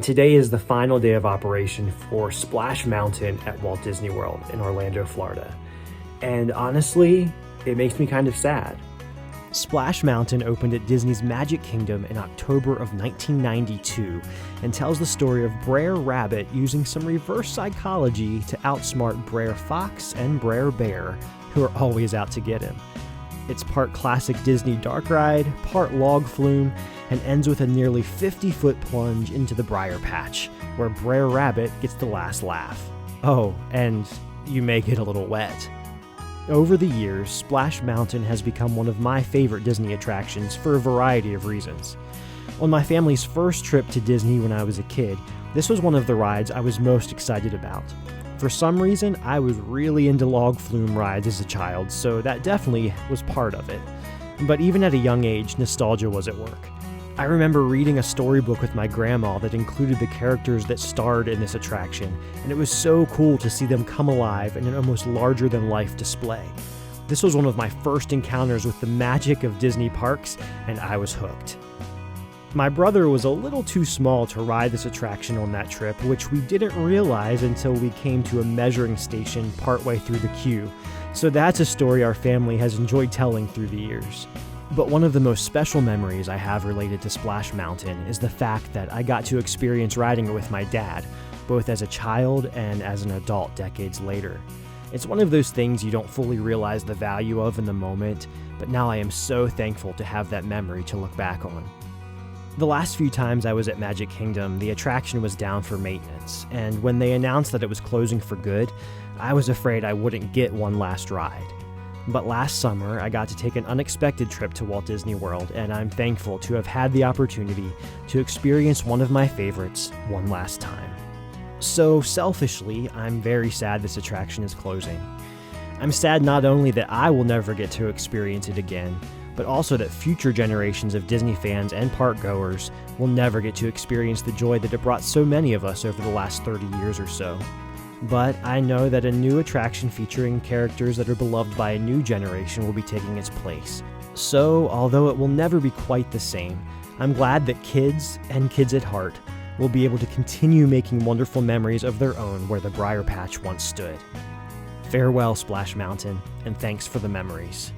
Today is the final day of operation for Splash Mountain at Walt Disney World in Orlando, Florida. And honestly, it makes me kind of sad. Splash Mountain opened at Disney's Magic Kingdom in October of 1992 and tells the story of Brer Rabbit using some reverse psychology to outsmart Brer Fox and Brer Bear, who are always out to get him. It's part classic Disney dark ride, part log flume, and ends with a nearly 50-foot plunge into the briar patch, where Brer Rabbit gets the last laugh. Oh, and you may get a little wet. Over the years, Splash Mountain has become one of my favorite Disney attractions for a variety of reasons. On my family's first trip to Disney when I was a kid, this was one of the rides I was most excited about. For some reason, I was really into log flume rides as a child, so that definitely was part of it. But even at a young age, nostalgia was at work. I remember reading a storybook with my grandma that included the characters that starred in this attraction, and it was so cool to see them come alive in an almost larger-than-life display. This was one of my first encounters with the magic of Disney parks, and I was hooked. My brother was a little too small to ride this attraction on that trip, which we didn't realize until we came to a measuring station partway through the queue, so that's a story our family has enjoyed telling through the years. But one of the most special memories I have related to Splash Mountain is the fact that I got to experience riding it with my dad, both as a child and as an adult decades later. It's one of those things you don't fully realize the value of in the moment, but now I am so thankful to have that memory to look back on. The last few times I was at Magic Kingdom, the attraction was down for maintenance, and when they announced that it was closing for good, I was afraid I wouldn't get one last ride. But last summer, I got to take an unexpected trip to Walt Disney World, and I'm thankful to have had the opportunity to experience one of my favorites one last time. So selfishly, I'm very sad this attraction is closing. I'm sad not only that I will never get to experience it again, but also that future generations of Disney fans and park goers will never get to experience the joy that it brought so many of us over the last 30 years or so. But I know that a new attraction featuring characters that are beloved by a new generation will be taking its place. So, although it will never be quite the same, I'm glad that kids, and kids at heart, will be able to continue making wonderful memories of their own where the briar patch once stood. Farewell, Splash Mountain, and thanks for the memories.